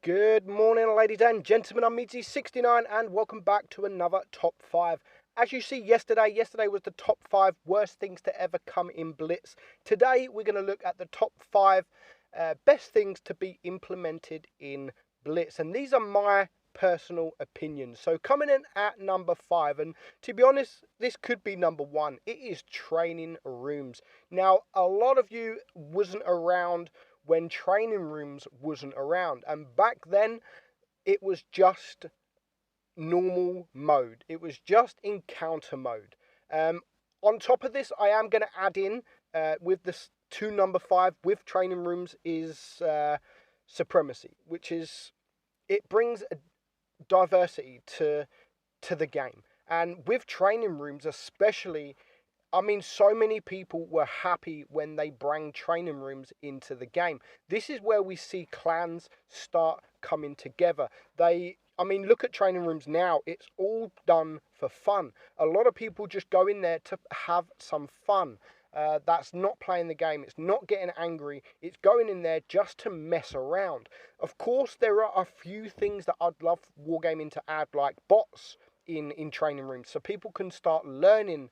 Good morning, ladies and gentlemen. I'm Meadsy69 and welcome back to another Top 5. As you see, yesterday was the top 5 worst things to ever come in Blitz. Today, we're going to look at the top 5 best things to be implemented in Blitz. And these are my personal opinions. So coming in at number 5, and to be honest, this could be number 1. It is training rooms. Now, a lot of you wasn't around when training rooms wasn't around, and back then it was just normal mode. It was just encounter mode. On top of this, I am going to add in with this to number 5 with training rooms is supremacy, which is it brings a diversity to the game. And with training rooms especially, I mean, so many people were happy when they bring training rooms into the game. This is where we see clans start coming together. Look at training rooms now. It's all done for fun. A lot of people just go in there to have some fun. That's not playing the game. It's not getting angry. It's going in there just to mess around. Of course, there are a few things that I'd love Wargaming to add, like bots in training rooms, so people can start learning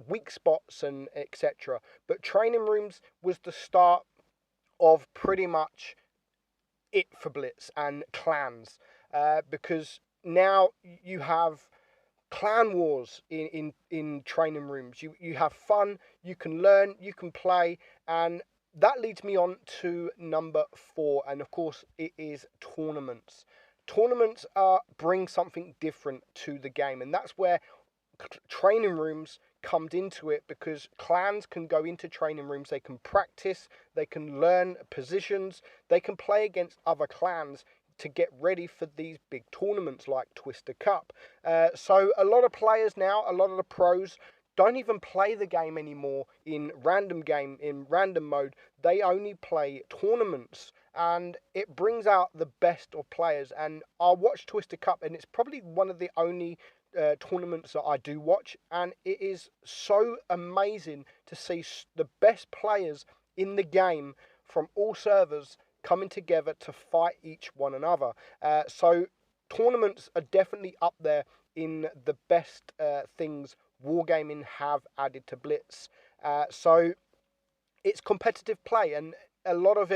weak spots and etc. But training rooms was the start of pretty much it for Blitz and clans, because now you have clan wars in training rooms. You have fun, you can learn, you can play, and that leads me on to number 4, and of course it is tournaments. Tournaments bring something different to the game, and that's where training rooms comes into it, because clans can go into training rooms, they can practice, they can learn positions, they can play against other clans to get ready for these big tournaments like Twister Cup. So a lot of players now, a lot of the pros, don't even play the game anymore in random mode. They only play tournaments, and it brings out the best of players. And I watch Twister Cup, and it's probably one of the only tournaments that I do watch, and it is so amazing to see the best players in the game from all servers coming together to fight each one another. So tournaments are definitely up there in the best things Wargaming have added to Blitz. So it's competitive play, and a lot of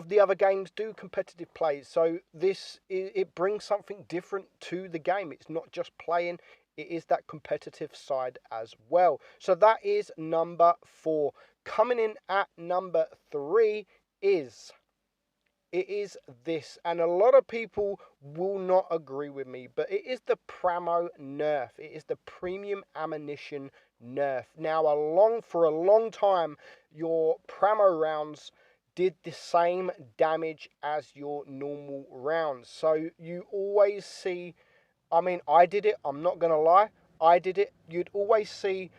the other games do competitive play, so it brings something different to the game. It's not just playing, it is that competitive side as well. So that is number 4. Coming in at number 3 is this, and a lot of people will not agree with me, but it is the Primo Nerf. It is the premium ammunition nerf. Now, for a long time, your Primo rounds did the same damage as your normal rounds. So you always see, I did it, I'm not going to lie, I did it. You'd always see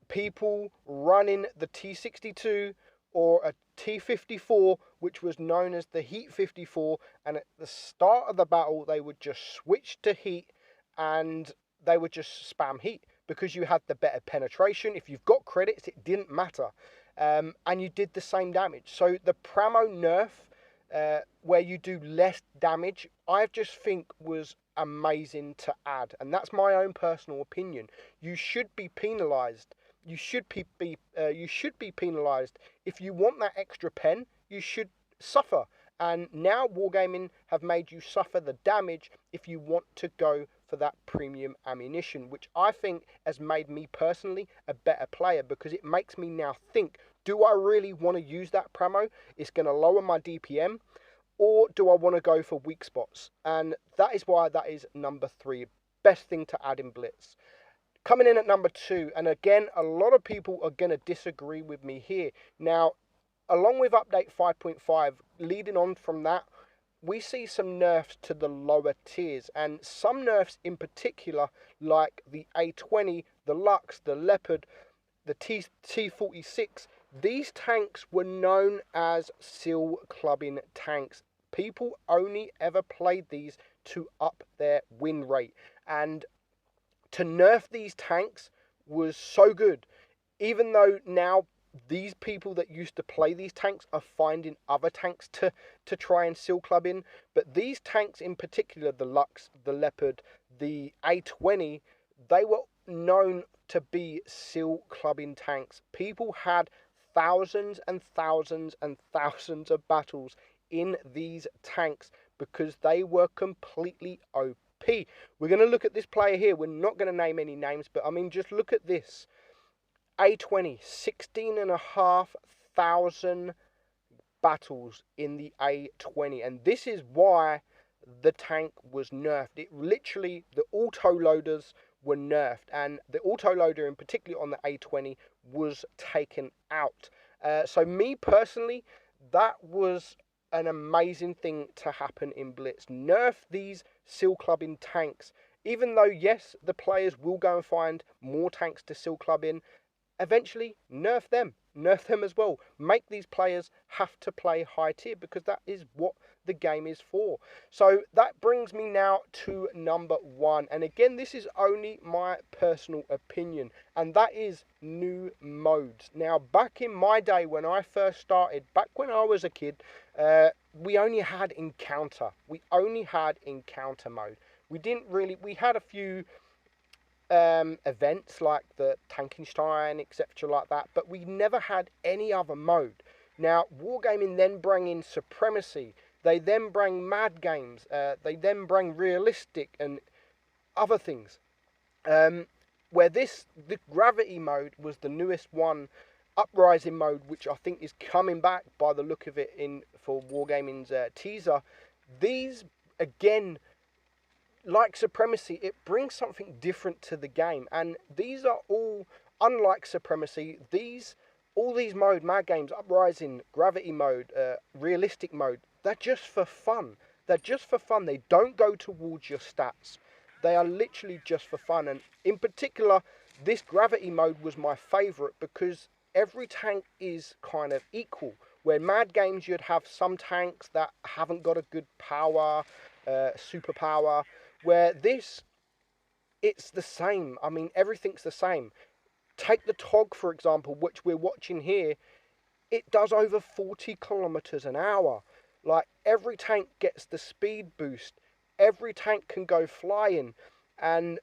people running the T62 or a T54, which was known as the Heat 54, and at the start of the battle, they would just switch to Heat, and they would just spam Heat, because you had the better penetration. If you've got credits, it didn't matter. And you did the same damage. So the Primo Nerf, where you do less damage, I just think was amazing to add, and that's my own personal opinion. You should be penalised. You should be penalised if you want that extra pen. You should suffer. And now Wargaming have made you suffer the damage if you want to go for that premium ammunition, which I think has made me personally a better player, because it makes me now think, do I really want to use that Primo? It's going to lower my DPM, or do I want to go for weak spots? And that is why that is number 3, best thing to add in Blitz. Coming in at number 2, and again, a lot of people are going to disagree with me here. Now, along with update 5.5, leading on from that, we see some nerfs to the lower tiers, and some nerfs in particular, like the A20, the Lux, the Leopard, the T46. These tanks were known as seal clubbing tanks. People only ever played these to up their win rate, and to nerf these tanks was so good. Even though now these people that used to play these tanks are finding other tanks to try and seal club in. But these tanks in particular, the Lux, the Leopard, the A20, they were known to be seal clubbing tanks. People had thousands and thousands and thousands of battles in these tanks because they were completely OP. We're going to look at this player here. We're not going to name any names, but I mean, just look at this. A20, 16,500 battles in the A20. And this is why the tank was nerfed. It literally, the auto-loaders were nerfed. And the auto-loader, in particular on the A20, was taken out. So me personally, that was an amazing thing to happen in Blitz. Nerf these seal clubbing tanks. Even though, yes, the players will go and find more tanks to seal club in, eventually nerf them as well. Make these players have to play high tier because that is what the game is for. So that brings me now to number 1, and again, this is only my personal opinion, and that is new modes. Now, back in my day when I first started, back when I was a kid, we only had encounter. We only had encounter mode. We had a few events like the Tankenstein, etc. like that, but we never had any other mode. Now, Wargaming then bring in Supremacy. They then bring Mad Games. They then bring Realistic and other things. Where the Gravity mode was the newest one, Uprising mode, which I think is coming back by the look of it for Wargaming's teaser. These, again, like Supremacy, it brings something different to the game, and these are all, unlike Supremacy, all these mode, Mad Games, Uprising, Gravity mode, Realistic mode, they're just for fun. They're just for fun. They don't go towards your stats. They are literally just for fun, and in particular, this Gravity mode was my favourite because every tank is kind of equal. Where Mad Games, you'd have some tanks that haven't got a good power, superpower, where this, it's the same. I mean, everything's the same. Take the TOG, for example, which we're watching here. It does over 40 kilometers an hour. Like, every tank gets the speed boost. Every tank can go flying. And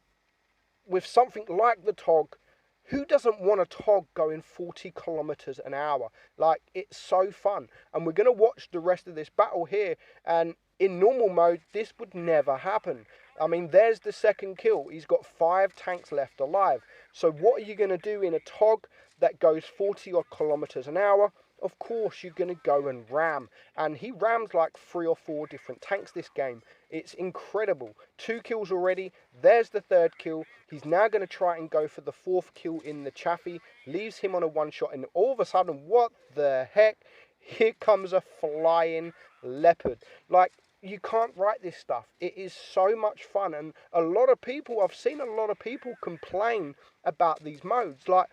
with something like the TOG, who doesn't want a TOG going 40 kilometers an hour? Like, it's so fun. And we're going to watch the rest of this battle here. And in normal mode, this would never happen. I mean, there's the second kill. He's got 5 tanks left alive. So what are you going to do in a TOG that goes 40 odd kilometers an hour? Of course, you're going to go and ram. And he rams like 3 or 4 different tanks this game. It's incredible. 2 kills already. There's the 3rd kill. He's now going to try and go for the 4th kill in the Chaffee. Leaves him on a 1-shot. And all of a sudden, what the heck? Here comes a flying Leopard. Like, you can't write this stuff. It is so much fun. And I've seen a lot of people complain about these modes. Like,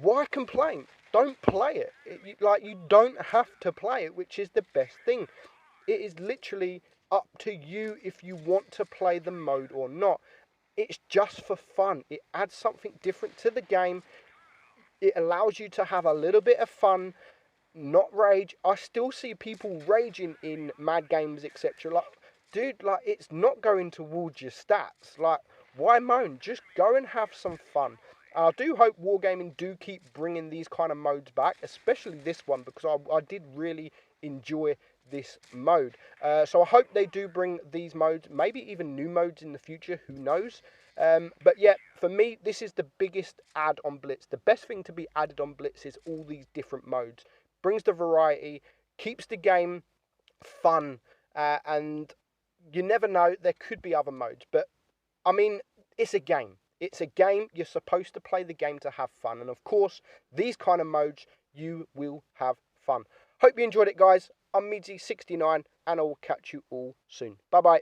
why complain? Don't play it. You don't have to play it, which is the best thing. It is literally up to you if you want to play the mode or not. It's just for fun. It adds something different to the game. It allows you to have a little bit of fun, not rage. I still see people raging in Mad Games, etc. Like, dude, like, it's not going towards your stats. Like, why moan? Just go and have some fun. I do hope Wargaming do keep bringing these kind of modes back, especially this one, because I did really enjoy this mode. So I hope they do bring these modes, maybe even new modes in the future, who knows. But yeah, for me, this is the biggest add on Blitz. The best thing to be added on Blitz is all these different modes. Brings the variety, keeps the game fun, and you never know, there could be other modes. But, I mean, it's a game. It's a game. You're supposed to play the game to have fun. And, of course, these kind of modes, you will have fun. Hope you enjoyed it, guys. I'm Meadsy69, and I will catch you all soon. Bye-bye.